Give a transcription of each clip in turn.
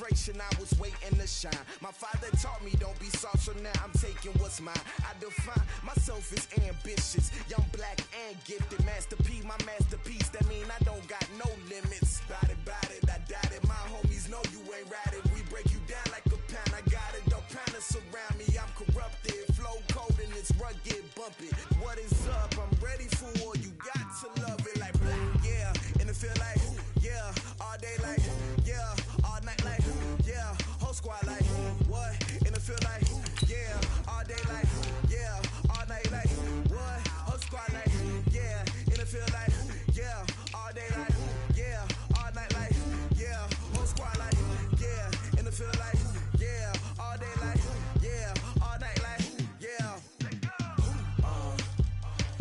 celebration, I was waiting to shine. My father taught me don't be soft, so now I'm taking what's mine. I define myself as ambitious, young, black, and gifted. Master P, my masterpiece, that mean I don't got no limits. Bout it, I doubt it. My homies know you ain't ratted. We break you down like a pound. I got it, don't pound to surround me. I'm corrupted, flow cold and it's rugged, bumpy. What is up? I'm ready for war. You got to love it like blah, yeah. And it feel like yeah, all day like yeah, all night like yeah, whole squad like what? And it feel like yeah, all day like yeah, all night like what? Whole squad like yeah, and it feel like yeah, all day like yeah, all night like yeah, whole squad like yeah, and it feel like yeah, all day like yeah, all night like yeah.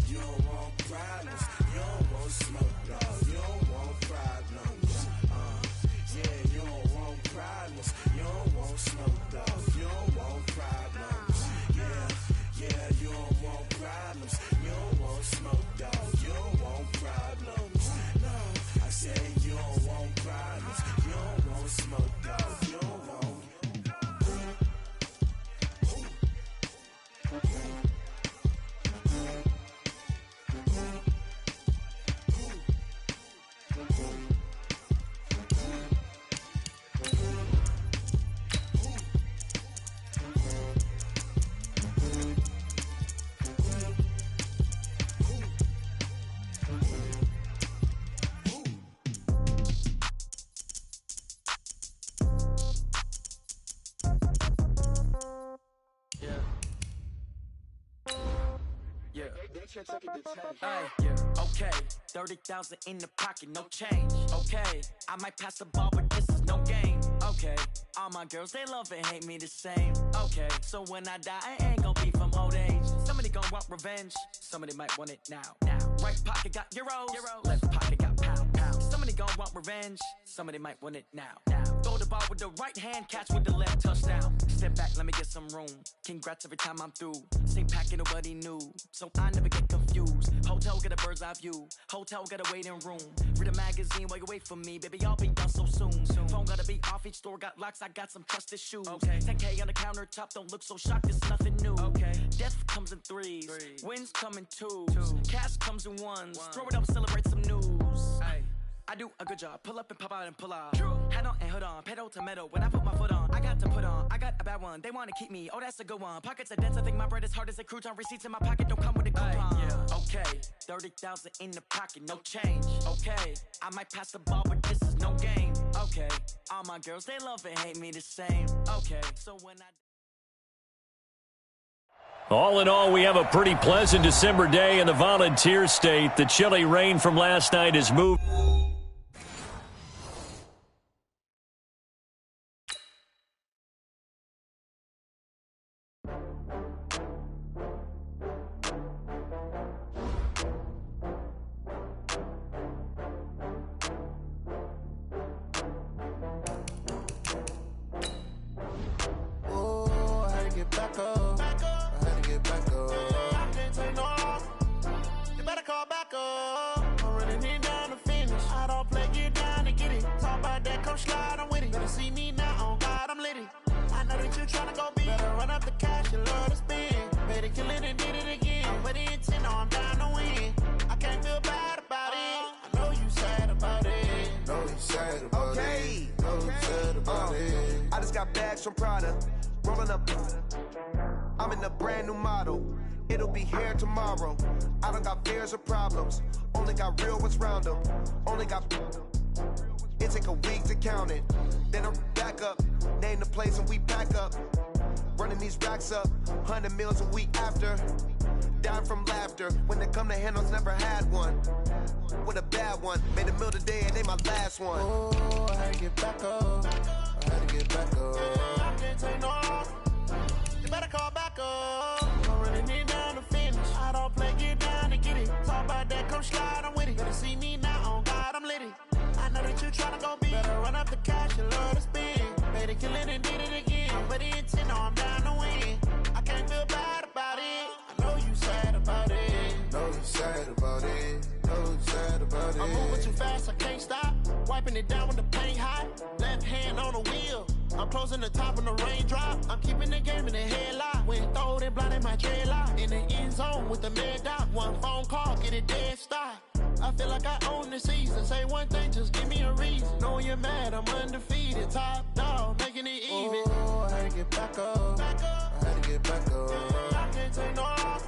You don't want problems, you don't want smoke, dog. You don't want problems. Yeah, you don't want problems, you don't want smoke, dog. You don't want problems. Yeah, you don't want problems, you don't want smoke, dog. You don't want problems. No, I said you don't want problems, you don't want smoke, dog. You don't want. Okay, 30,000 in the pocket, no change. Okay, I might pass the ball, but this is no game. Okay, all my girls, they love and hate me the same. Okay, so when I die, I ain't gon' be from old age. Somebody gon' want revenge, somebody might want it now. Right pocket got euros, left pocket got pound. Somebody gon' want revenge, somebody might want it now. Throw the ball with the right hand, catch with the left, touchdown. Step back, let me get some room. Congrats every time I'm through. Same packet, nobody knew, so I never get confused. Hotel get a bird's eye view, hotel got a waiting room. Read a magazine while you wait for me, baby, I'll be done so soon. Phone gotta be off, each store got locks, I got some trusted shoes. 10K on the countertop, don't look so shocked, it's nothing new. Death comes in threes, wins come in twos, cash comes in ones. Throw it up, celebrate some news. I do a good job, pull up and pop out and pull out. Head on and hood on, pedal to metal. When I put my foot on, I got to put on. I got a bad one, they wanna keep me, oh that's a good one. Pockets are dense, I think my bread is hard as a crouton. Receipts in my pocket don't come with a coupon. Okay, 30,000 in the pocket, no change. Okay, I might pass the ball, but this is no game. Okay, all my girls, they love and hate me the same. Okay, so when I... All in all, we have a pretty pleasant December day in the Volunteer State. The chilly rain from last night has moved. From Prada, rolling up. I'm in a brand new model. It'll be here tomorrow. I don't got fears or problems. Only got real ones round them. Only got. It take a week to count it. Then I'm back up. Name the place and we pack up. Running these racks up. 100 meals a week after. Dying from laughter. When it come to handles, never had one. With a bad one. Made a meal today and they my last one. Oh, I had to get back up. I had to get back up. I can't take no loss. You better call back up. I'm running it down to finish. I don't play, get down to get it. Talk about that, come slide, I'm with it. Better see me now, on God, I'm litty. I know that you tryna go big. Better run up the cash, you love to spend. Better kill it and did it again. But the intent, no, I'm down to win. I can't feel bad about it. I know you sad about it. Know you sad about it. Know you sad about it. I'm moving too fast, I can't stop. Wiping it down with the paint hot. Left hand on the wheel. I'm closing the top on the raindrop. I'm keeping the game in the headlock. Went throwed and blinded my dreadlock. In the end zone with the mad dot. One phone call, get it dead stop. I feel like I own the season. Say one thing, just give me a reason. Knowing you're mad, I'm undefeated. Top dog, making it even. Oh, I had to get back up. I had to get back up. I can't take no off.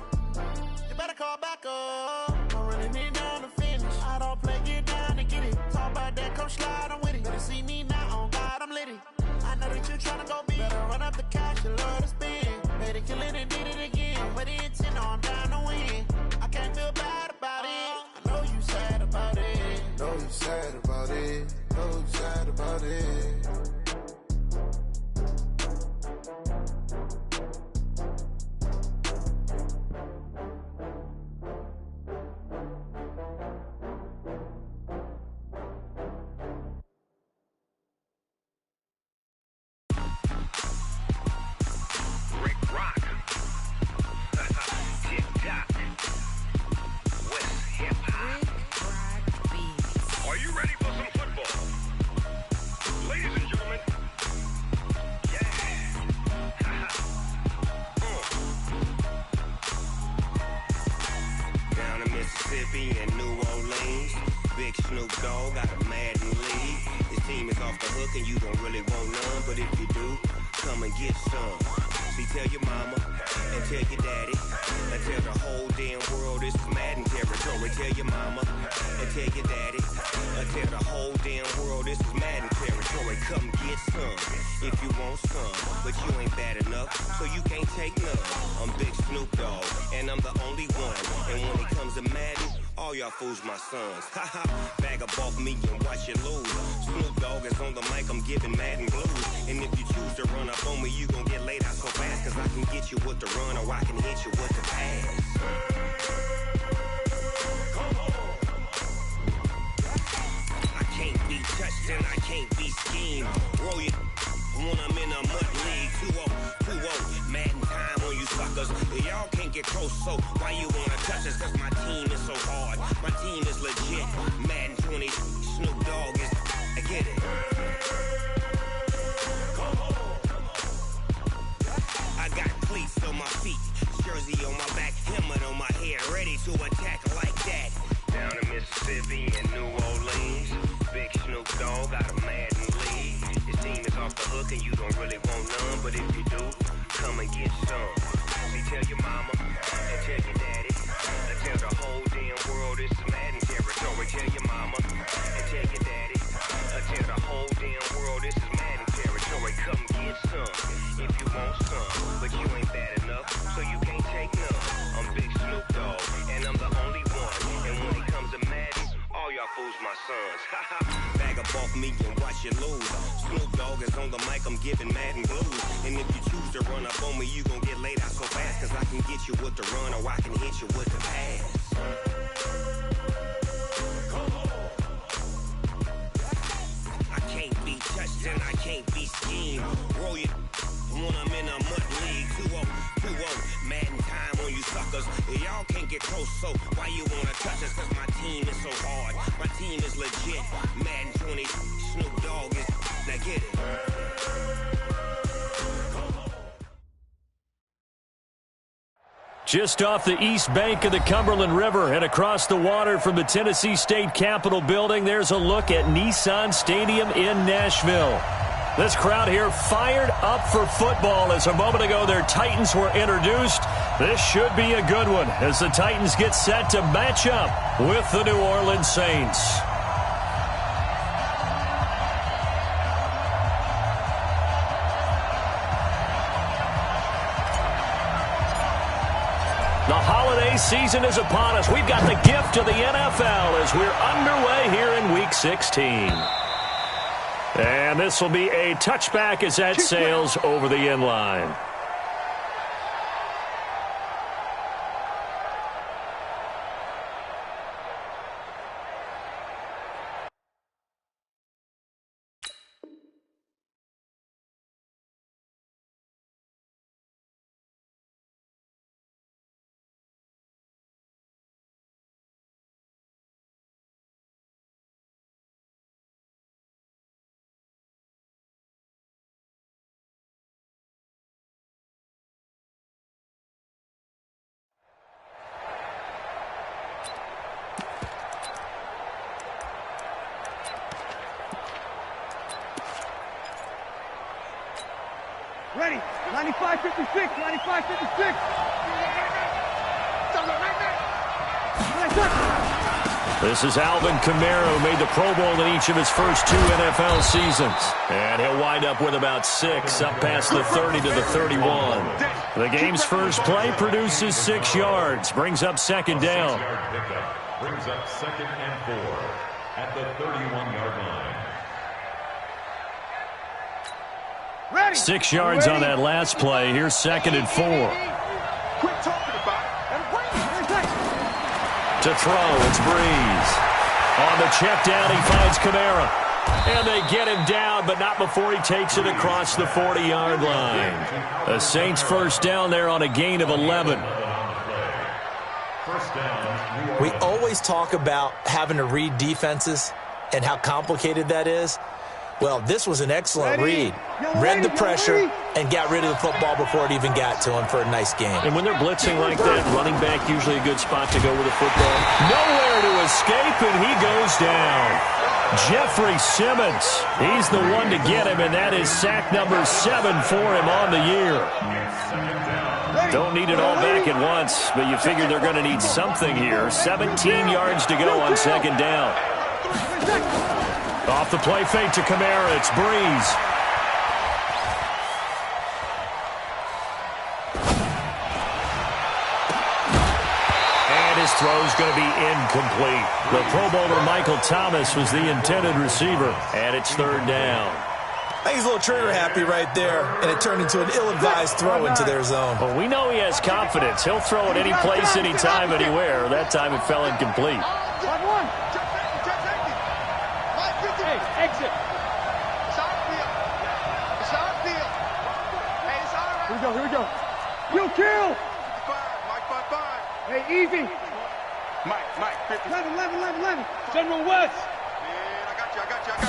You better call back up. I'm running it down to finish. I don't play, get down and get it. Talk about that, come slide, I'm with it. Better see me now, on God, I'm litty. I know that you're trying to go big. Better run up the cash, you love to spend. Made it, kill it, and did it again. But the intent, I'm down to win. I can't feel bad about it. I know you sad about it. Know you sad about it. Know you sad about it. Mississippi and New Orleans. Big Snoop Dogg got a Madden league. His team is off the hook and you don't really want none, but if you do, come and get some. See, tell your mama and tell your daddy and tell the whole damn world this is Madden territory. Tell your mama and tell your daddy and tell the whole damn world this is Madden territory. Come get some if you want some, but you ain't bad enough, so you can't take none. I'm Big Snoop Dogg and I'm the only one. And when it comes to Madden, all y'all fools my sons. Haha, bag up off me and watch you lose. Snoop Dogg is on the mic, I'm giving Madden blues. And if you choose to run up on me, you gon' get laid out so fast. Cause I can get you with the run or I can hit you with the pass. I can't be touched and I can't be schemed. Roll you when I'm in a mud league. 2-0, Madden time on you suckers. Y'all can't get close, so why you wanna touch us? Cause my team is so hard, my team is legit. Madden20, Snoop Dogg is, I get it. I got cleats on my feet, jersey on my back, helmet on my head, ready to attack like that. Down in Mississippi and New Orleans, Big Snoop Dogg got a Madden league. His team is off the hook and you don't really want none, but if you do, come and get some. See, tell your mama and tell your daddy and tell the whole damn world this is Madden territory. Tell your mama and tell your daddy and tell the whole damn world this is Madden territory. Come get some if you want some, but you ain't bad enough, so you can't take none. I'm Big Snoop Dogg and I'm the only one. And when it comes to Madden, all y'all fools my sons. Bag up off me and watch you lose. Snoop Dogg is on the mic, I'm giving Madden blues. And if you choose to run up on me, you gon' get laid out so fast. Cause I can get you with the run or I can hit you with the pass. I can't be touched and I can't be schemed. Roll you when I'm in a mud league. 2-0, Madden time on you suckers. Y'all can't get close, so why you wanna touch us? Cause my team is so hard, my team is legit. Madden20, Snoop Dogg is, now get it. Just off the east bank of the Cumberland River and across the water from the Tennessee State Capitol building, there's a look at Nissan Stadium in Nashville. This crowd here fired up for football as a moment ago their Titans were introduced. This should be a good one as the Titans get set to match up with the New Orleans Saints. The holiday season is upon us. We've got the gift of the NFL as we're underway here in Week 16. And this will be a touchback as that sails over the end line. Ready. 95-56. 95-56. This is Alvin Kamara, who made the Pro Bowl in each of his first 2 NFL seasons. And he'll wind up with about 6, up past the 30 to the 31. The game's first play produces 6 yards, brings up second down. Brings up 2nd and 4 at the 31-yard line. 6 yards on that last play. Here's 2nd and 4. Quit talking about it. To throw, it's Breeze. On the check down, he finds Kamara. And they get him down, but not before he takes it across the 40-yard line. The Saints first down there on a gain of 11. We always talk about having to read defenses and how complicated that is. Well, this was an excellent read. Read the pressure and got rid of the football before it even got to him for a nice game. And when they're blitzing like that, running back usually a good spot to go with the football. Nowhere to escape, and he goes down. Jeffrey Simmons, he's the one to get him, and that is sack number 7 for him on the year. Don't need it all back at once, but you figure they're going to need something here. 17 yards to go on second down. Off the play fake to Kamara, it's Breeze. And his throw's going to be incomplete. The Pro Bowler Michael Thomas was the intended receiver, and it's 3rd down. I think he's a little trigger happy right there, and it turned into an ill-advised throw into their zone. Well, we know he has confidence. He'll throw it any place, anytime, anywhere. That time it fell incomplete. Exit. It's our field. It's our field. Hey, it's all right. Here we go. You kill. 5. Hey, easy. Mike, 50. 11. General West. Man, I got you.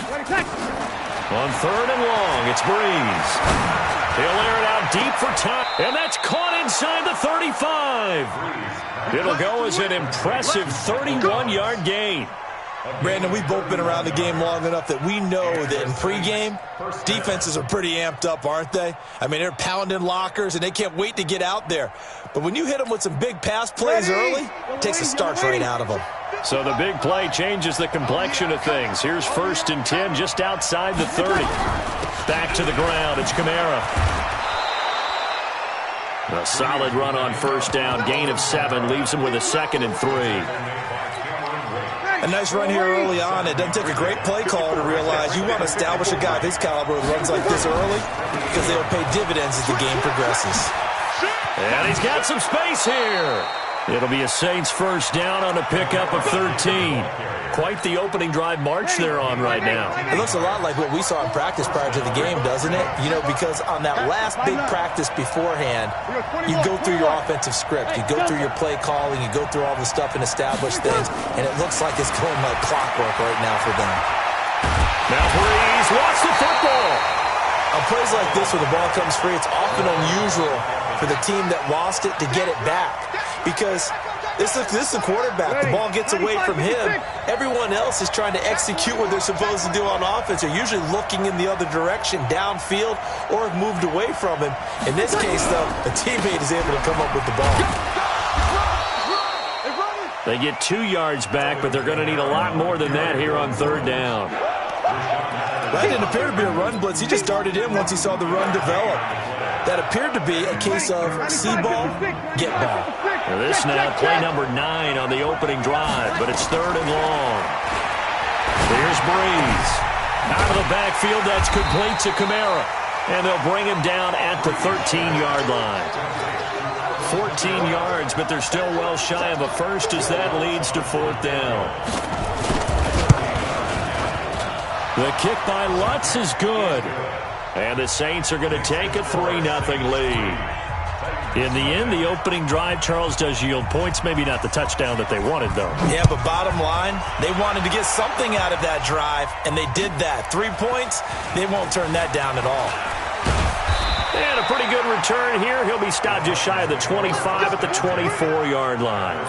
Ready, take. On 3rd and long, it's Breeze. He'll air it out deep for time, and that's caught inside the 35. It'll go as an impressive 31-yard gain. Brandon, we've both been around the game long enough that we know that in pregame, defenses are pretty amped up, aren't they? I mean, they're pounding lockers, and they can't wait to get out there. But when you hit them with some big pass plays early, it takes the starch right out of them. So the big play changes the complexion of things. Here's 1st and 10 just outside the 30. Back to the ground, it's Kamara. A solid run on 1st down, gain of 7, leaves him with a 2nd and 3. A nice run here early on. It doesn't take a great play caller to realize you want to establish a guy of his caliber who runs like this early because they'll pay dividends as the game progresses. And he's got some space here. It'll be a Saints first down on a pickup of 13. Quite the opening drive march they're on right now. It looks a lot like what we saw in practice prior to the game, doesn't it? You know, because on that last big practice beforehand, you go through your offensive script. You go through your play calling. You go through all the stuff and establish things. And it looks like it's going like clockwork right now for them. Now Breeze wants the football. On plays like this where the ball comes free, it's often unusual for the team that lost it to get it back. Because this is the quarterback. The ball gets away from him. Everyone else is trying to execute what they're supposed to do on offense. They're usually looking in the other direction, downfield, or have moved away from him. In this case, though, a teammate is able to come up with the ball. They get 2 yards back, but they're going to need a lot more than that here on 3rd down. That didn't appear to be a run blitz. He just started in once he saw the run develop. That appeared to be a case of see ball, get ball. Now this now play number 9 on the opening drive, but it's 3rd and long. Here's Breeze. Out of the backfield, that's complete to Kamara. And they'll bring him down at the 13-yard line. 14 yards, but they're still well shy of a first as that leads to 4th down. The kick by Lutz is good. And the Saints are going to take a 3-0 lead. In the end, the opening drive, Charles, does yield points. Maybe not the touchdown that they wanted, though. Yeah, but bottom line, they wanted to get something out of that drive, and they did that. 3 points, they won't turn that down at all. And a pretty good return here. He'll be stopped just shy of the 25 at the 24-yard line.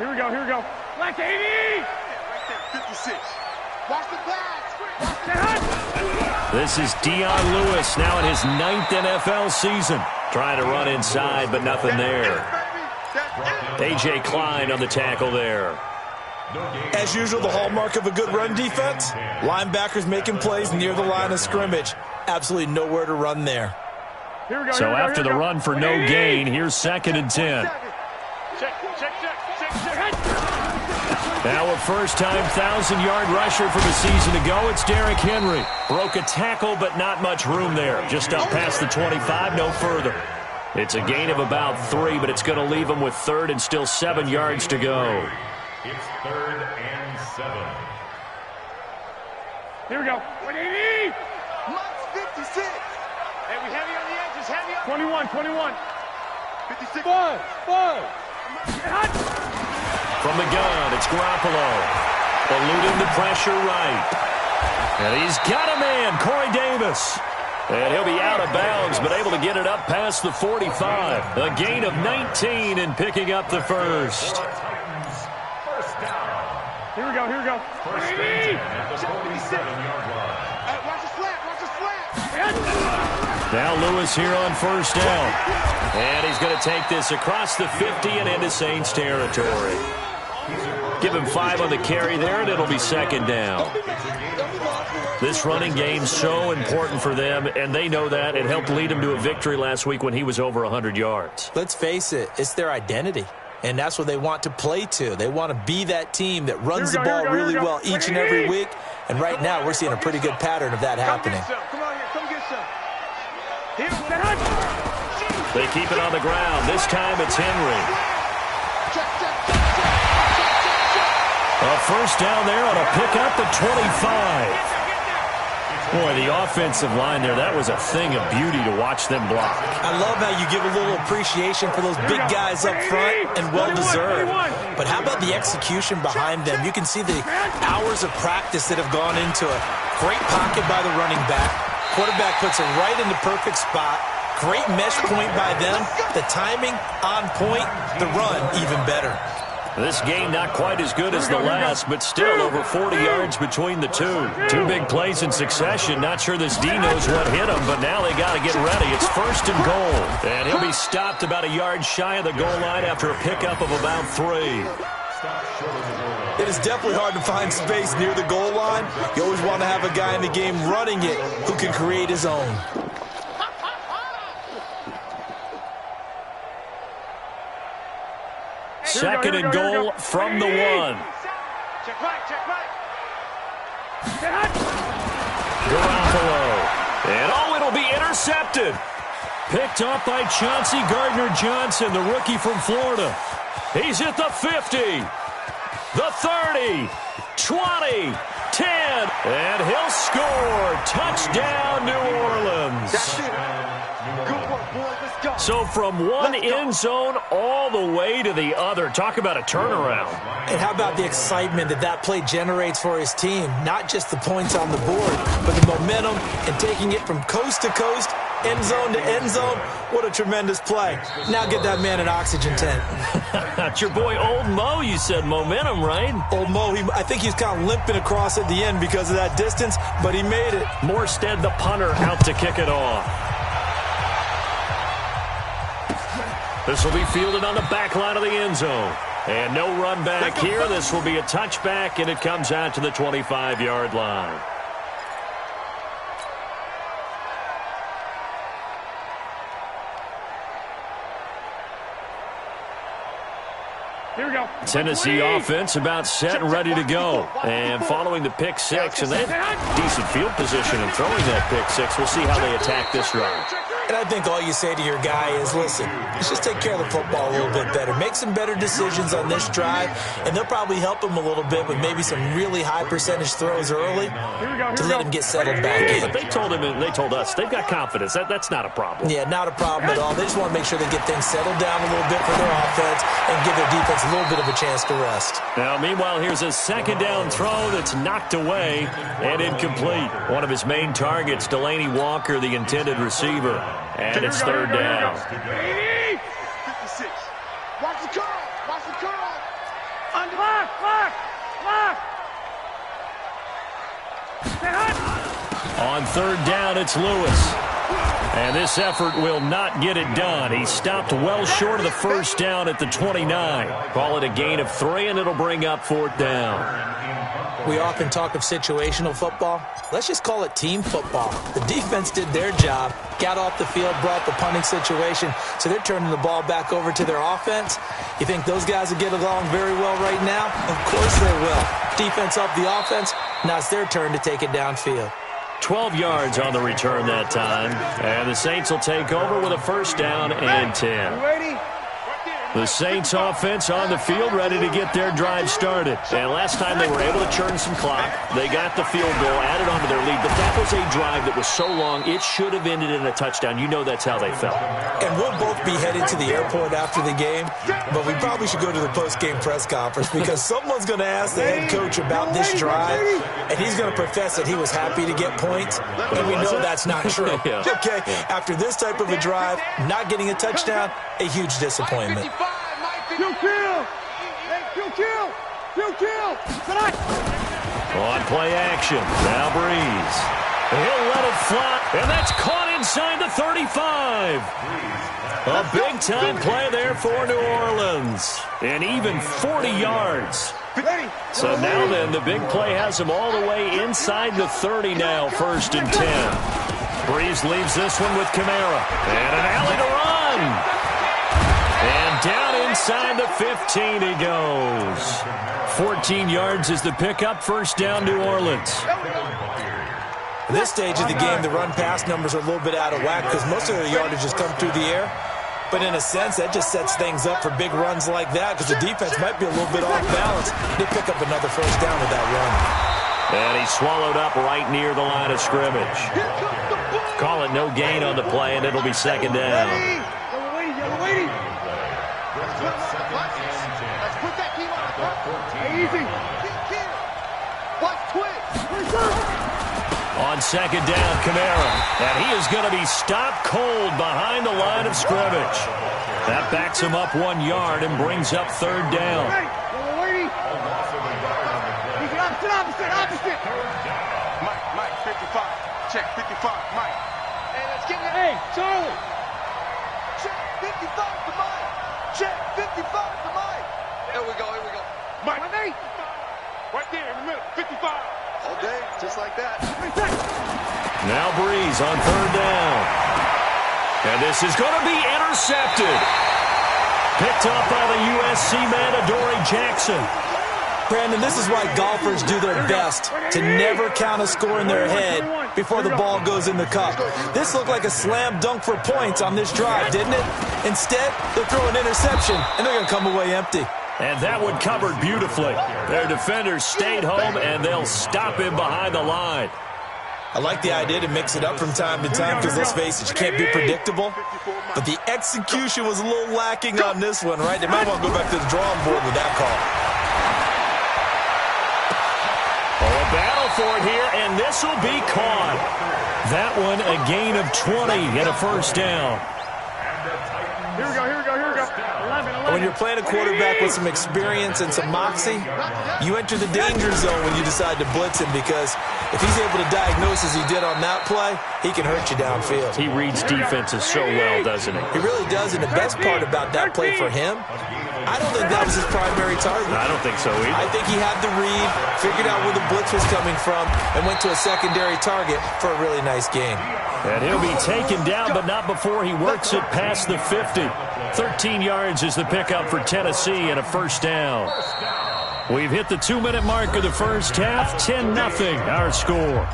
Here we go, here we go. Black 80! Right there, 56. Watch the pass. This is Dion Lewis, now in his 9th NFL season. Trying to run inside, but nothing there. A.J. Klein on the tackle there. As usual, the hallmark of a good run defense, linebackers making plays near the line of scrimmage. Absolutely nowhere to run there. So after the run for no gain, here's 2nd and 10. Now a first-time 1,000-yard rusher from a season ago, it's Derrick Henry. Broke a tackle, but not much room there. Just up past the 25, no further. It's a gain of about 3, but it's going to leave him with 3rd and still 7 yards to go. It's 3rd and 7. Here we go. 180! Mike's 56. Hey, we heavy on the edges, heavy on 21. 56. Five. From the gun, it's Garoppolo. Eluding the pressure right. And he's got a man, Corey Davis. And he'll be out of bounds, but able to get it up past the 45. A gain of 19 and picking up the first. Here we go. First and 10 at the 47-yard line. Watch the flat. Now Lewis here on first down. And he's going to take this across the 50 and into Saints territory. Give him 5 on the carry there, and it'll be 2nd down. This running game's so important for them, and they know that. It helped lead him to a victory last week when he was over 100 yards. Let's face it, it's their identity. And that's what they want to play to. They want to be that team that runs the ball really well each and every week. And right now, we're seeing a pretty good pattern of that happening. Come get some. They keep it on the ground. This time it's Henry. A first down there on a pickup at 25. Boy, the offensive line there, that was a thing of beauty to watch them block. I love how you give a little appreciation for those big guys up front, and well-deserved. But how about the execution behind them? You can see the hours of practice that have gone into it. Great pocket by the running back. Quarterback puts it right in the perfect spot. Great mesh point by them. The timing on point. The run even better. This game not quite as good as the last, but still over 40 yards between the two. 2 big plays in succession. Not sure this D knows what hit him, but now they got to get ready. It's 1st and goal. And he'll be stopped about a yard shy of the goal line after a pickup of about 3. It is definitely hard to find space near the goal line. You always want to have a guy in the game running it who can create his own. Second and goal from the 1. Check back. Garoppolo. And it'll be intercepted. Picked up by Chauncey Gardner-Johnson, the rookie from Florida. He's at the 50, the 30, 20, 10, and he'll score. Touchdown, New Orleans. That's it. Good work, boys. Let's go. So from one end zone all the way to the other. Talk about a turnaround. And how about the excitement that play generates for his team? Not just the points on the board, but the momentum and taking it from coast to coast, end zone to end zone. What a tremendous play. Now get that man an oxygen tent. That's your boy Old Mo, you said. Momentum, right? Old Mo, I think he's kind of limping across at the end because of that distance, but he made it. Morstead, the punter, out to kick it off. This will be fielded on the back line of the end zone. And no run back here. This will be a touchback, and it comes out to the 25-yard line. Here we go. Tennessee offense about set and ready to go. And following the pick 6, and they have decent field position in throwing that pick 6. We'll see how they attack this run. And I think all you say to your guy is, listen, let's just take care of the football a little bit better. Make some better decisions on this drive, and they'll probably help him a little bit with maybe some really high percentage throws early to let him get settled back in. But they told him and they told us they've got confidence. That's not a problem. Yeah, not a problem at all. They just want to make sure they get things settled down a little bit for their offense and give their defense a little bit of a chance to rest. Now, meanwhile, here's a second down throw that's knocked away and incomplete. One of his main targets, Delaney Walker, the intended receiver. And it's third down. 56. Watch the curl. Watch the curl. On third down, it's Lewis. And this effort will not get it done. He stopped well short of the first down at the 29. Call it a gain of 3, and it'll bring up fourth down. We often talk of situational football. Let's just call it team football. The defense did their job, got off the field, brought the punting situation, so they're turning the ball back over to their offense. You think those guys will get along very well right now? Of course they will. Defense up the offense. Now it's their turn to take it downfield. 12 yards on the return that time. And the Saints will take over with a first down and 10. The Saints offense on the field, ready to get their drive started. And last time they were able to churn some clock. They got the field goal, added on to their lead. But that was a drive that was so long, it should have ended in a touchdown. You know that's how they felt. And we'll both be headed to the airport after the game. But we probably should go to the post-game press conference because someone's going to ask the head coach about this drive. And he's going to profess that he was happy to get points. And we know that's not true. Okay, after this type of a drive, not getting a touchdown, a huge disappointment. On play action, now Breeze. He'll let it fly, and that's caught inside the 35. A big-time play there for New Orleans. And even 40 yards. So now then, the big play has him all the way inside the 30 now, first and 10. Breeze leaves this one with Kamara. And an alley to run. And down inside the 15 he goes. 14 yards is the pickup, first down New Orleans. At this stage of the game, the run-pass numbers are a little bit out of whack because most of the yardage has come through the air. But in a sense, that just sets things up for big runs like that because the defense might be a little bit off balance. They pick up another first down with that run. And he's swallowed up right near the line of scrimmage. Call it no gain on the play, and it'll be second down. On second down, Kamara. And he is going to be stopped cold behind the line of scrimmage. That backs him up 1 yard and brings up third down. Mike, 55. Check, 55, Mike. Hey, let's get it. Hey, Charlie. Check, 55 to Mike. Check, 55 to Mike. Here we go. Mike. Right there in the middle, 55. All day, just like that. Now Breeze on third down. And this is going to be intercepted. Picked up by the USC man, Adoree Jackson. Brandon, this is why golfers do their best to never count a score in their head before the ball goes in the cup. This looked like a slam dunk for points on this drive, didn't it? Instead, they'll throw an interception, and they're going to come away empty. And that one covered beautifully. Their defenders stayed home, and they'll stop him behind the line. I like the idea to mix it up from time to time because, let's face it, you can't be predictable. But the execution was a little lacking on this one, right? They might want to go back to the drawing board with that call. Oh, a battle for it here, and this will be caught. That one a gain of 20 and a first down. Here we go. 11. When you're playing a quarterback with some experience and some moxie, you enter the danger zone when you decide to blitz him because if he's able to diagnose as he did on that play, he can hurt you downfield. He reads defenses so well, doesn't he? He really does, and the best part about that play for him, I don't think that was his primary target. I don't think so either. I think he had the read, figured out where the blitz was coming from, and went to a secondary target for a really nice game. And he'll be taken down, but not before he works it past the 50. 13 yards is the pickup for Tennessee and a first down. We've hit the 2-minute mark of the first half. 10-0 our score.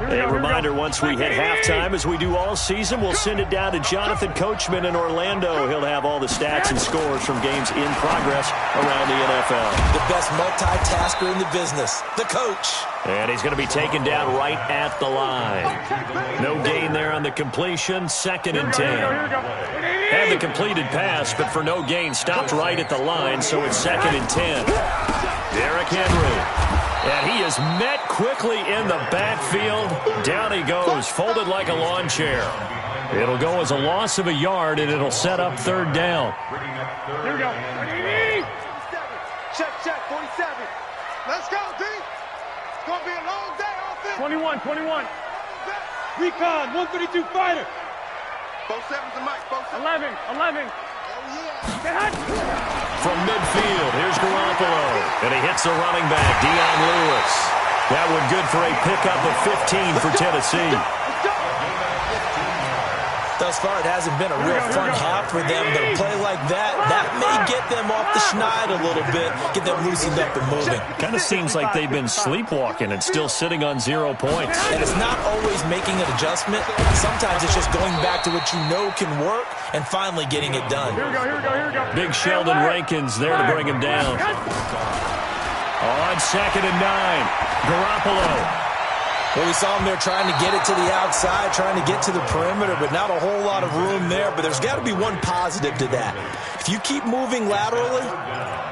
A reminder, once we hit halftime, as we do all season, we'll send it down to Jonathan Coachman in Orlando. He'll have all the stats and scores from games in progress around the NFL. The best multitasker in the business, the coach. And he's going to be taken down right at the line. No gain there on the completion, second and 10. Had the completed pass, but for no gain, stopped right at the line, so it's second and 10. Derrick Henry. And he is met quickly in the backfield. Down he goes, folded like a lawn chair. It'll go as a loss of a yard, and it'll set up third down. Here we go. Check, 47. Let's go, D. It's going to be a long day, offense. 21. Recon, 132 fighter. Both sevens and Mike. 11. From midfield, here's Garoppolo. And he hits the running back, Dion Lewis. That one good for a pickup of 15 for Tennessee. Thus far, it hasn't been a real fun half for them, but a play like that may get them off the schneid a little bit, get them loosened up and moving. Kind of seems like they've been sleepwalking and still sitting on 0 points. And it's not always making an adjustment. Sometimes it's just going back to what you know can work and finally getting it done. Here we go. Big Sheldon Rankins there to bring him down. On 2nd and 9, Garoppolo. Well, we saw him there trying to get it to the outside, trying to get to the perimeter, but not a whole lot of room there. But there's got to be one positive to that. If you keep moving laterally,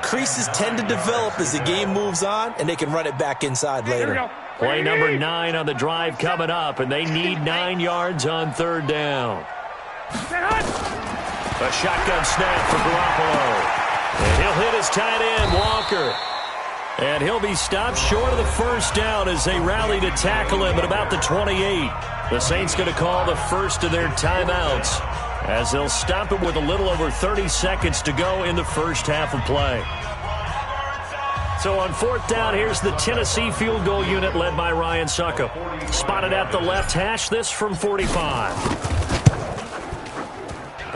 creases tend to develop as the game moves on, and they can run it back inside later. Play number 9 on the drive coming up, and they need 9 yards on third down. A shotgun snap for Garoppolo. And he'll hit his tight end, Walker. And he'll be stopped short of the first down as they rally to tackle him at about the 28. The Saints going to call the first of their timeouts as they'll stop him with a little over 30 seconds to go in the first half of play. So on 4th down, here's the Tennessee field goal unit led by Ryan Suckup. Spotted at the left hash, this from 45.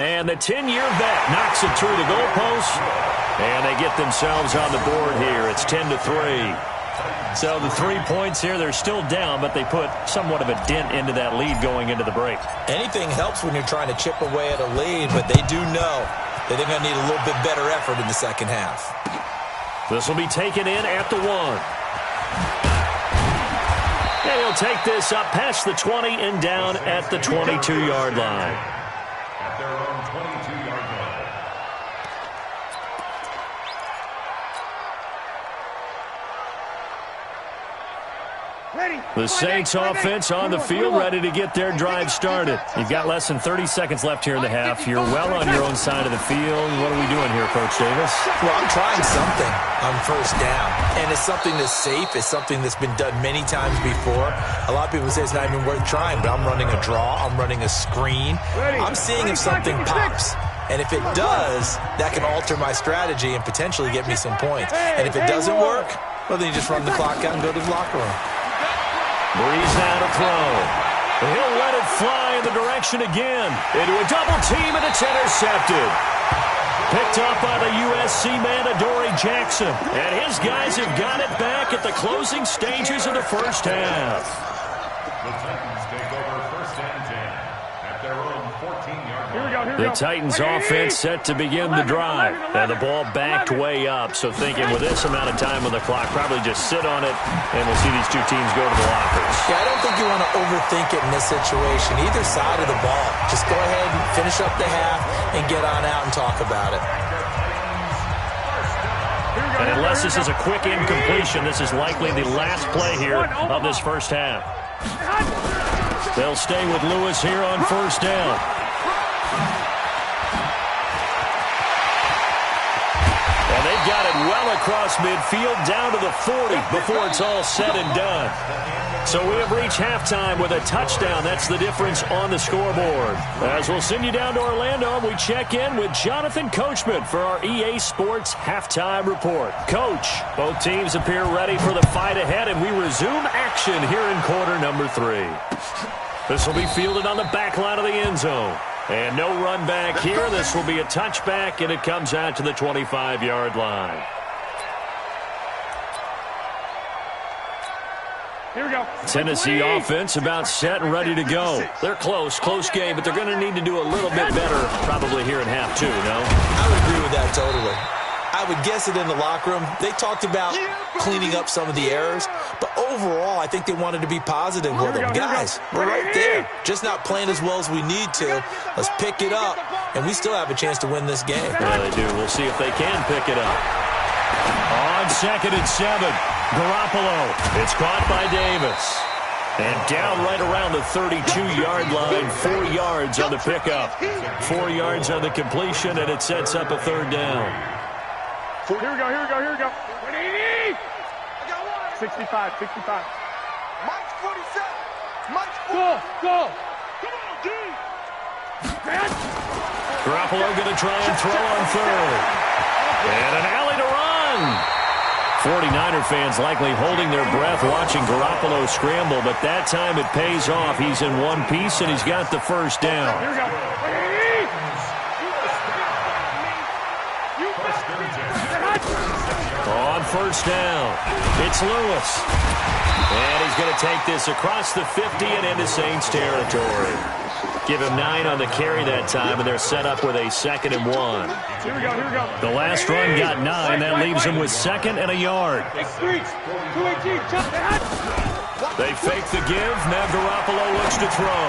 And the 10-year vet knocks it through the goalpost. And they get themselves on the board here. It's 10-3. So the 3 points here, they're still down, but they put somewhat of a dent into that lead going into the break. Anything helps when you're trying to chip away at a lead, but they do know that they're going to need a little bit better effort in the second half. This will be taken in at the 1. And he'll take this up past the 20 and down at the 22-yard line. At their own 22-yard line. The Saints offense on the field, ready to get their drive started. You've got less than 30 seconds left here in the half. You're well on your own side of the field. What are we doing here, Coach Davis? Well, I'm trying something on first down. And it's something that's safe. It's something that's been done many times before. A lot of people say it's not even worth trying, but I'm running a draw. I'm running a screen. I'm seeing if something pops. And if it does, that can alter my strategy and potentially get me some points. And if it doesn't work, well, then you just run the clock out and go to the locker room. Breeze now to throw. He'll let it fly in the direction again. Into a double team, and it's intercepted. Picked up by the USC man, Adoree Jackson. And his guys have got it back at the closing stages of the first half. The Titans take over 1st and 10 at their own 14-yard line. The Titans offense set to begin the drive. And the ball backed way up. So thinking with this amount of time on the clock, probably just sit on it, and we'll see these two teams go to the lockers. Yeah, I don't think you want to overthink it in this situation. Either side of the ball. Just go ahead and finish up the half and get on out and talk about it. And unless this is a quick incompletion, this is likely the last play here of this first half. They'll stay with Lewis here on first down. And they've got it well across midfield, down to the 40 before it's all said and done. So we have reached halftime with a touchdown. That's the difference on the scoreboard. As we'll send you down to Orlando, we check in with Jonathan Coachman for our EA Sports Halftime Report. Coach, both teams appear ready for the fight ahead, and we resume action here in quarter number 3. This will be fielded on the back line of the end zone. And no run back here. This will be a touchback, and it comes out to the 25-yard line. Here we go. Tennessee offense about set and ready to go. They're close game, but they're going to need to do a little bit better probably here in half 2, no? I would agree with that totally. I would guess it in the locker room. They talked about cleaning up some of the errors, but overall, I think they wanted to be positive with them. Guys, we're right there. Just not playing as well as we need to. Let's pick it up, and we still have a chance to win this game. Yeah, they do. We'll see if they can pick it up. On 2nd and 7, Garoppolo. It's caught by Davis. And down right around the 32-yard line, 4 yards on the pickup. 4 yards on the completion, and it sets up a third down. Here we go. 65. Mike's 47. Mike's 47. Go. Come on, D. Garoppolo going to try and throw on third. And an alley to run. 49er fans likely holding their breath watching Garoppolo scramble, but that time it pays off. He's in one piece, and he's got the first down. Here we go. On first down, it's Lewis. And he's going to take this across the 50 and into Saints territory. Give him 9 on the carry that time, and they're set up with a 2nd and 1. Here we go. The last run got 9. That leaves him with 2nd and a yard. They fake the give. Now Garoppolo looks to throw.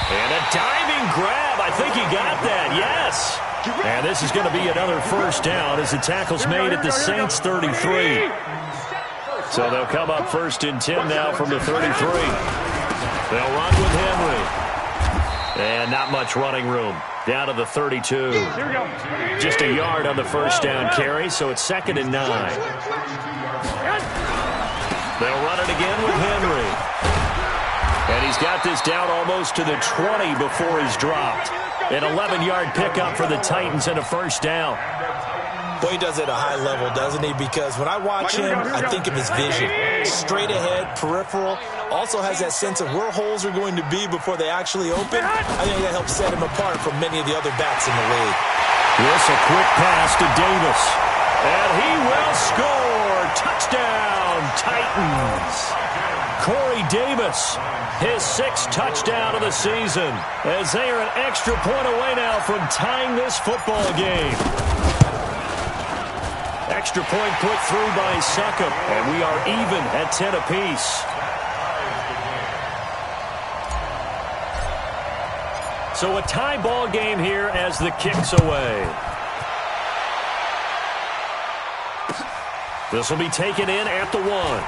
And a diving grab. I think he got that. Yes. And this is going to be another first down as the tackle's made at the Saints 33. So they'll come up 1st and 10 now from the 33. They'll run with Henry. And not much running room. Down to the 32. Just a yard on the first down carry, so it's 2nd and 9. They'll run it again with Henry. And he's got this down almost to the 20 before he's dropped. An 11-yard pickup for the Titans and a first down. Boy, he does it at a high level, doesn't he? Because when I watch him, I think of his vision. Straight ahead, peripheral. Also has that sense of where holes are going to be before they actually open. I think that helps set him apart from many of the other backs in the league. This a quick pass to Davis. And he will score. Touchdown, Titans. Corey Davis, his 6th touchdown of the season, as they are an extra point away now from tying this football game. Extra point put through by Succop, and we are even at 10 apiece. So a tie ball game here as the kick's away. This will be taken in at the 1.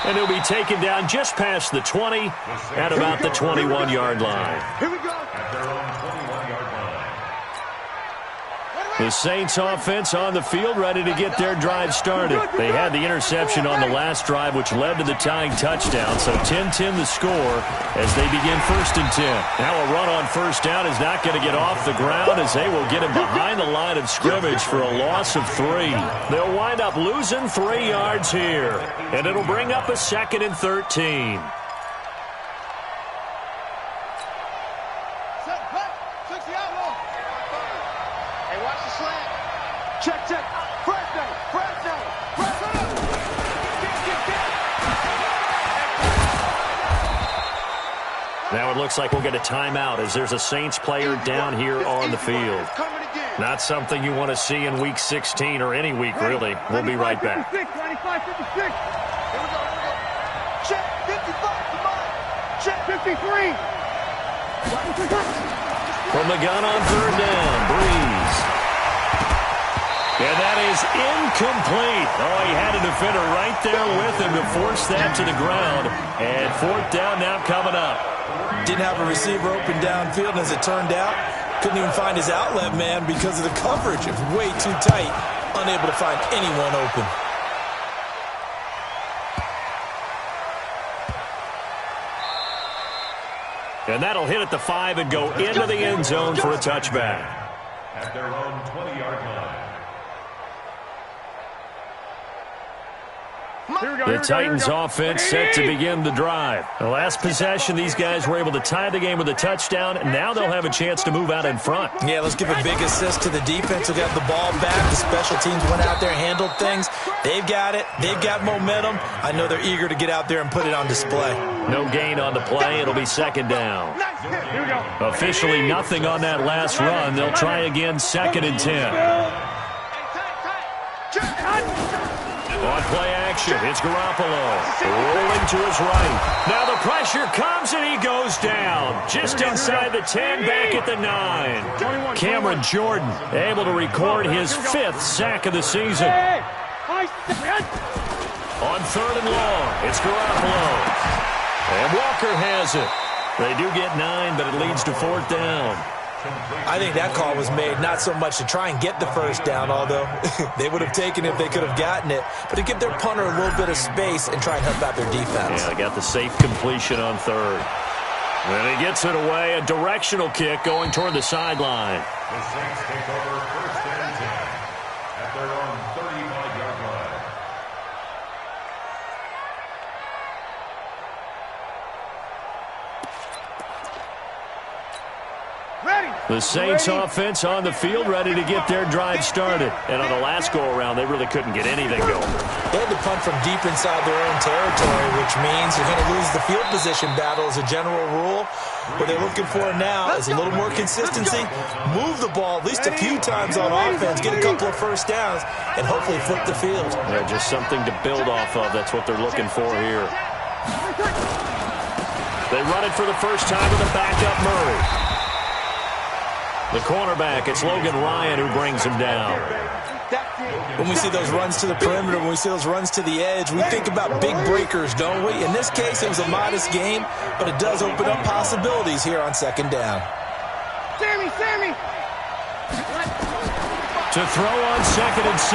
And he'll be taken down just past the 20 at about the 21-yard line. Here we go. At their own 21-yard line. The Saints offense on the field ready to get their drive started. They had the interception on the last drive, which led to the tying touchdown. So 10-10 the score as they begin 1st and 10. Now a run on first down is not going to get off the ground as they will get him behind the line of scrimmage for a loss of 3. They'll wind up losing 3 yards here. And it'll bring up a 2nd and 13. Check. Fresh down. Now it looks like we'll get a timeout as there's a Saints player down here on the field. Not something you want to see in Week 16 or any week, really. We'll be right back. 95, 56. Here we go. Check 55 to mine. Check 53. From the gun on third down, Breeze. And that is incomplete. Oh, he had a defender right there with him to force that to the ground. And 4th down now coming up. Didn't have a receiver open downfield, and as it turned out, couldn't even find his outlet man because of the coverage. It was way too tight, unable to find anyone open. And that'll hit at the 5 and go into the end zone for a touchback. At their own 20-yard line. The Titans offense set to begin the drive. The last possession, these guys were able to tie the game with a touchdown, and now they'll have a chance to move out in front. Yeah, let's give a big assist to the defense who got the ball back. The special teams went out there, handled things. They've got it. They've got momentum. I know they're eager to get out there and put it on display. No gain on the play. It'll be 2nd down. Officially nothing on that last run. They'll try again 2nd and 10. On play action, it's Garoppolo rolling to his right. Now the pressure comes and he goes down. Just inside the 10, back at the 9. Cameron Jordan able to record his 5th sack of the season. On 3rd and long, it's Garoppolo. And Walker has it. They do get 9, but it leads to 4th down. I think that call was made not so much to try and get the first down, although they would have taken it if they could have gotten it, but to give their punter a little bit of space and try and help out their defense. Yeah, they got the safe completion on 3rd. And he gets it away, a directional kick going toward the sideline. The Saints take over 1st and 10 at their own 35-yard line. The Saints offense on the field, ready to get their drive started. And on the last go-around, they really couldn't get anything going. They had to punt from deep inside their own territory, which means you're going to lose the field position battle as a general rule. What they're looking for now is a little more consistency, move the ball at least a few times on offense, get a couple of first downs, and hopefully flip the field. Yeah, just something to build off of. That's what they're looking for here. They run it for the first time with a backup Murray. The cornerback, it's Logan Ryan who brings him down. When we see those runs to the perimeter, when we see those runs to the edge, we think about big breakers, don't we? In this case, it was a modest game, but it does open up possibilities here on 2nd down. Sammy! To throw on 2nd and 6,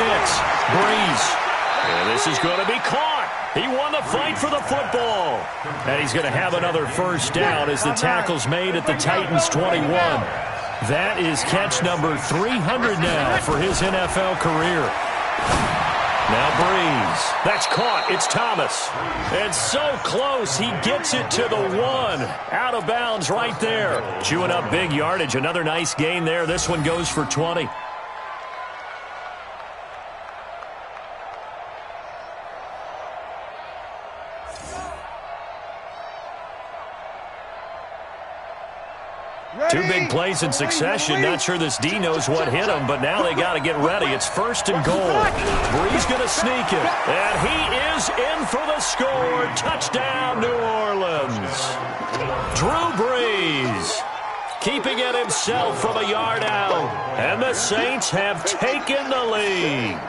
Breeze. And this is going to be caught. He won the fight for the football. And he's going to have another first down as the tackle's made at the Titans' 21. That is catch number 300 now for his NFL career. Now Breeze. That's caught. It's Thomas. And so close. He gets it to the 1. Out of bounds right there. Chewing up big yardage. Another nice gain there. This one goes for 20. Two big plays in succession. Not sure this D knows what hit him, but now they got to get ready. It's 1st and goal. Breeze going to sneak it. And he is in for the score. Touchdown, New Orleans. Drew Brees keeping it himself from a yard out. And the Saints have taken the lead.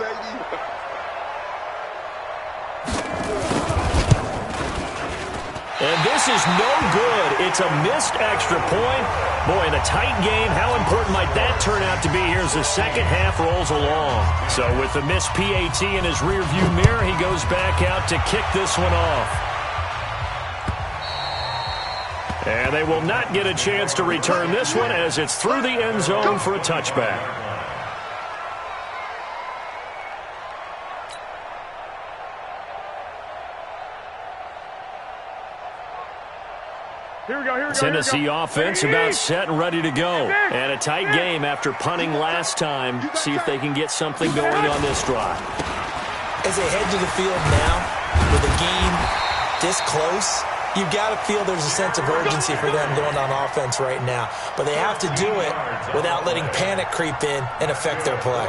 And this is no good. It's a missed extra point. Boy, in a tight game, how important might that turn out to be here as the second half rolls along? So with the missed PAT in his rearview mirror, he goes back out to kick this one off. And they will not get a chance to return this one as it's through the end zone for a touchback. Tennessee offense about set and ready to go. And a tight game after punting last time. See if they can get something going on this drive. As they head to the field now, with the game this close, you've got to feel there's a sense of urgency for them going on offense right now. But they have to do it without letting panic creep in and affect their play.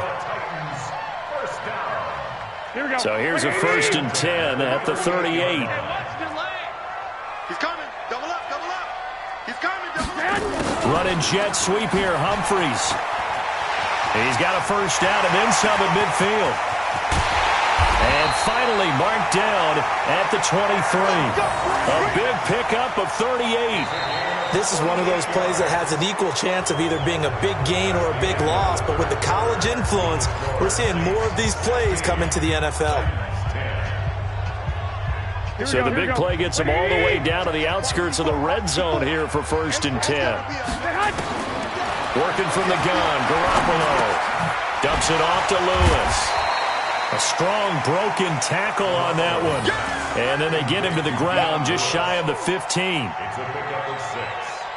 So here's a 1st and 10 at the 38. He's coming. Double up. He's coming. Double up. Running jet sweep here, Humphreys. He's got a first down and then some at midfield. And finally marked down at the 23. A big pickup of 38. This is one of those plays that has an equal chance of either being a big gain or a big loss. But with the college influence, we're seeing more of these plays come into the NFL. So the big play gets them all the way down to the outskirts of the red zone here for 1st and 10. Working from the gun, Garoppolo dumps it off to Lewis. A strong broken tackle on that one. And then they get him to the ground just shy of the 15.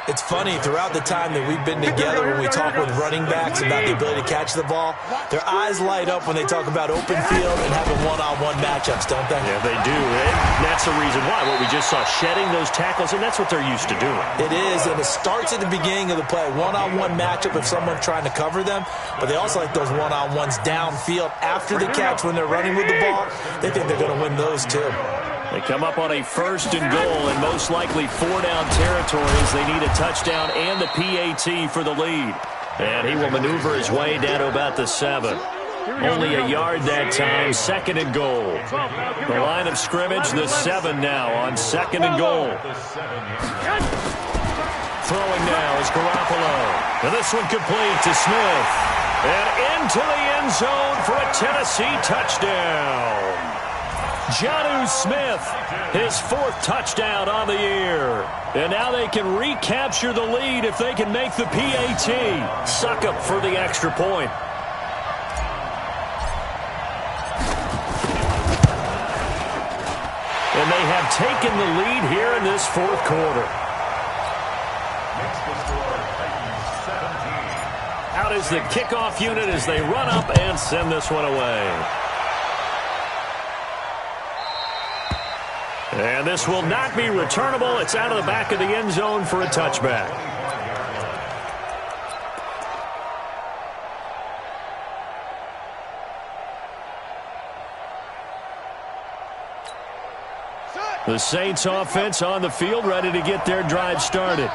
It's funny, throughout the time that we've been together when we talk with running backs about the ability to catch the ball, their eyes light up when they talk about open field and having one-on-one matchups, don't they? Yeah, they do. And that's the reason why. What we just saw, shedding those tackles, and that's what they're used to doing. It is, and it starts at the beginning of the play. One-on-one matchup if someone's trying to cover them, but they also like those one-on-ones downfield after the catch when they're running with the ball. They think they're going to win those too. They come up on a 1st and goal and most likely 4-down territories. They need a touchdown and the PAT for the lead. And he will maneuver his way down to about the 7. Only a yard that time, 2nd and goal. The line of scrimmage, the 7 now on 2nd and goal. Throwing now is Garoppolo. And this one complete to Smith. And into the end zone for a Tennessee touchdown. Jonnu Smith, his 4th touchdown on the year. And now they can recapture the lead if they can make the PAT. Suck up for the extra point. And they have taken the lead here in this 4th quarter. Out is the kickoff unit as they run up and send this one away. And this will not be returnable. It's out of the back of the end zone for a touchback. The Saints offense on the field, ready to get their drive started.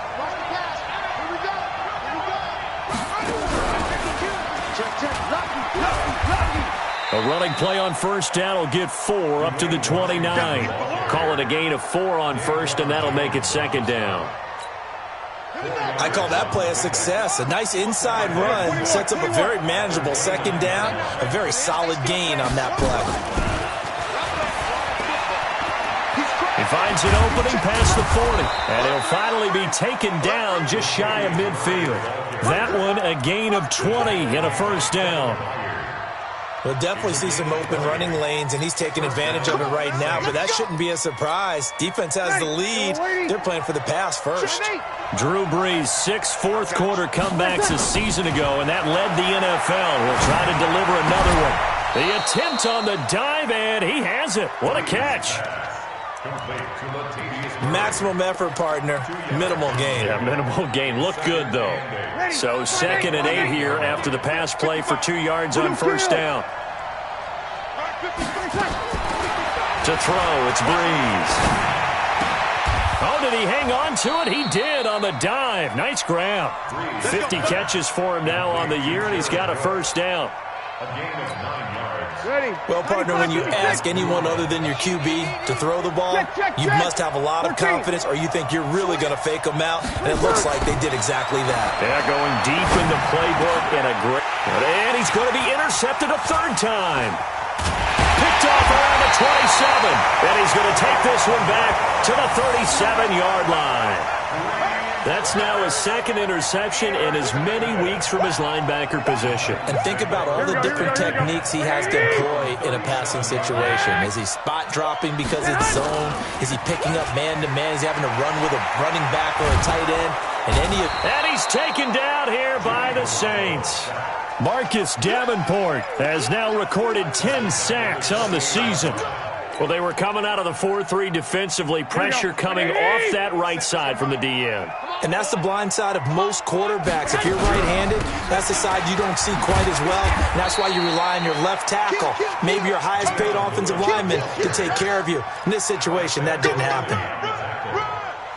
A running play on first down will get 4 up to the 29. Call it a gain of 4 on first, and that'll make it 2nd down. I call that play a success. A nice inside run sets up a very manageable 2nd down. A very solid gain on that play. He finds an opening past the 40, and he'll finally be taken down just shy of midfield. That one a gain of 20 and a first down. We'll definitely see some open running lanes, and he's taking advantage of it right now, but that shouldn't be a surprise. Defense has the lead. They're playing for the pass first. Drew Brees, 6 fourth-quarter comebacks a season ago, and that led the NFL. Will try to deliver another one. The attempt on the dive, and he has it. What a catch. Maximum effort, partner. Minimal gain. Yeah, minimal gain. Looked good, though. So 2nd and 8 here after the pass play for 2 yards on first down. To throw, it's Brees. Oh, did he hang on to it? He did on the dive. Nice grab. 50 catches for him now on the year, and he's got a first down. A gain of 9 yards. Well, partner, when you ask anyone other than your QB to throw the ball, you must have a lot of confidence, or you think you're really going to fake them out, and it looks like they did exactly that. Yeah, going deep in the playbook in a great... And he's going to be intercepted a 3rd time. Picked off around the 27, and he's going to take this one back to the 37-yard line. That's now his 2nd interception in as many weeks from his linebacker position. And think about all the different techniques he has to employ in a passing situation. Is he spot dropping because it's zone? Is he picking up man-to-man? Is he having to run with a running back or a tight end? And he's taken down here by the Saints. Marcus Davenport has now recorded 10 sacks on the season. Well, they were coming out of the 4-3 defensively. Pressure coming off that right side from the DN. And that's the blind side of most quarterbacks. If you're right-handed, that's the side you don't see quite as well. And that's why you rely on your left tackle, maybe your highest-paid offensive lineman, to take care of you. In this situation, that didn't happen.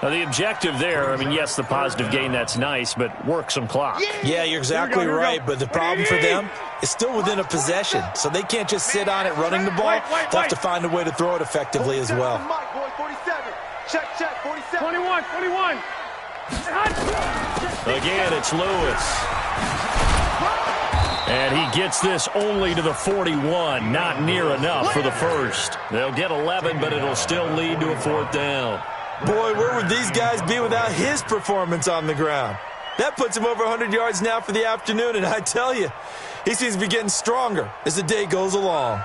Now, the objective there, I mean, yes, the positive gain, that's nice, but work some clock. Yeah, you're exactly right, but the problem for them is still within a possession, so they can't just sit on it running the ball. They'll have to find a way to throw it effectively as well. Check, 47. 21. Again, it's Lewis. And he gets this only to the 41, not near enough for the first. They'll get 11, but it'll still lead to a 4th down. Boy, where would these guys be without his performance on the ground? That puts him over 100 yards now for the afternoon, and I tell you, he seems to be getting stronger as the day goes along.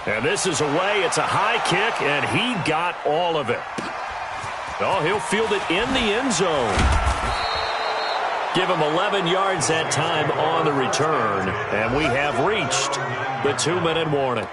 And this is away. It's a high kick, and he got all of it. Oh, he'll field it in the end zone. Give him 11 yards that time on the return. And we have reached the 2-minute warning.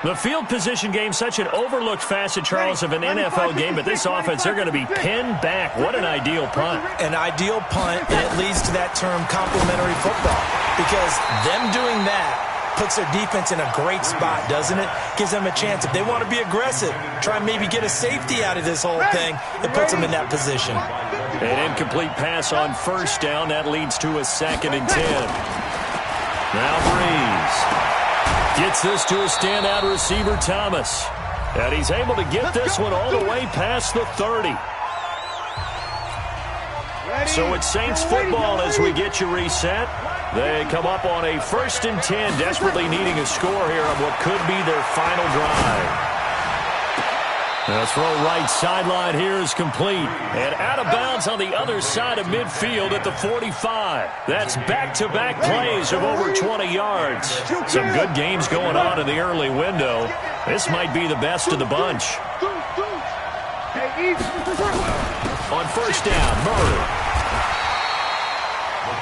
The field position game, such an overlooked facet, Charles, of an NFL game, but this offense, they're going to be pinned back. What an ideal punt. An ideal punt, and it leads to that term complementary football. Because them doing that puts their defense in a great spot, doesn't it? Gives them a chance. If they want to be aggressive, try and maybe get a safety out of this whole thing, it puts them in that position. An incomplete pass on first down. That leads to a 2nd and 10. Now Breeze gets this to a standout receiver, Thomas. And he's able to get this one all the way past the 30. So it's Saints football as we get you reset. They come up on a 1st and 10, desperately needing a score here on what could be their final drive. The throw right sideline here is complete. And out of bounds on the other side of midfield at the 45. That's back-to-back plays of over 20 yards. Some good games going on in the early window. This might be the best of the bunch. On first down, Murray.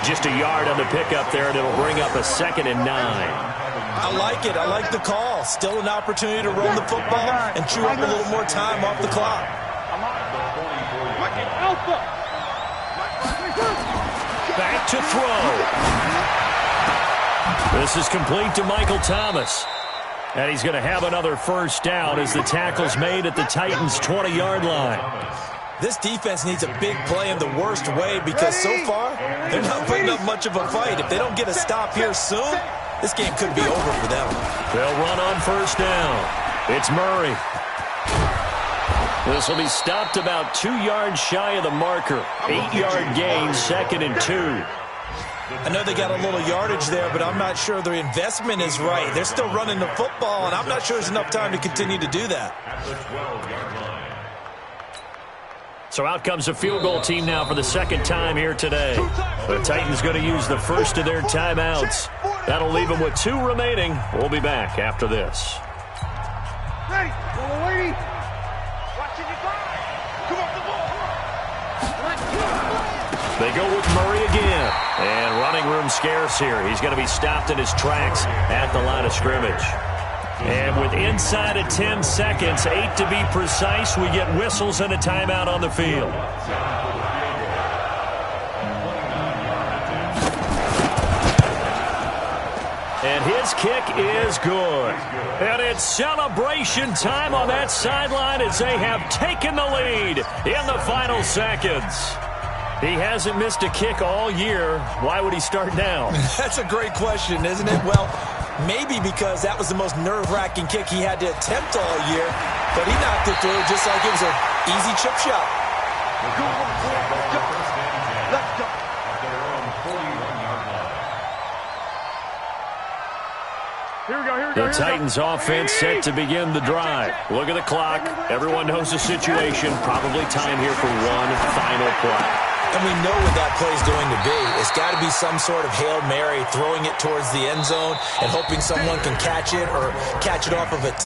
Just a yard on the pickup there, and it'll bring up a 2nd and 9. I like it. I like the call. Still an opportunity to run the football and chew up a little more time off the clock. Back to throw. This is complete to Michael Thomas. And he's going to have another first down as the tackle's made at the Titans' 20-yard line. This defense needs a big play in the worst way because so far they're not putting up much of a fight. If they don't get a stop here soon, this game could be over for them. They'll run on first down. It's Murray. This will be stopped about 2 yards shy of the marker. 8-yard gain, 2nd and 2. I know they got a little yardage there, but I'm not sure their investment is right. They're still running the football, and I'm not sure there's enough time to continue to do that. At the 12-yard line. So out comes a field goal team now for the 2nd time here today. The Titans going to use the first of their timeouts. That'll leave them with 2 remaining. We'll be back after this. Ready, little lady. Watching you drive. Come off the ball. They go with Murray again. And running room scarce here. He's going to be stopped in his tracks at the line of scrimmage. And with inside of 10 seconds, 8 to be precise, we get whistles and a timeout on the field. And his kick is good. And it's celebration time on that sideline as they have taken the lead in the final seconds. He hasn't missed a kick all year. Why would he start now? That's a great question, isn't it? Well, maybe because that was the most nerve-wracking kick he had to attempt all year, but he knocked it through just like it was an easy chip shot. Let's go. Here we go. The Titans offense set to begin the drive. Look at the clock. Everyone knows the situation. Probably time here for one final play. And we know what that play is going to be. It's got to be some sort of Hail Mary, throwing it towards the end zone and hoping someone can catch it or catch it off of it.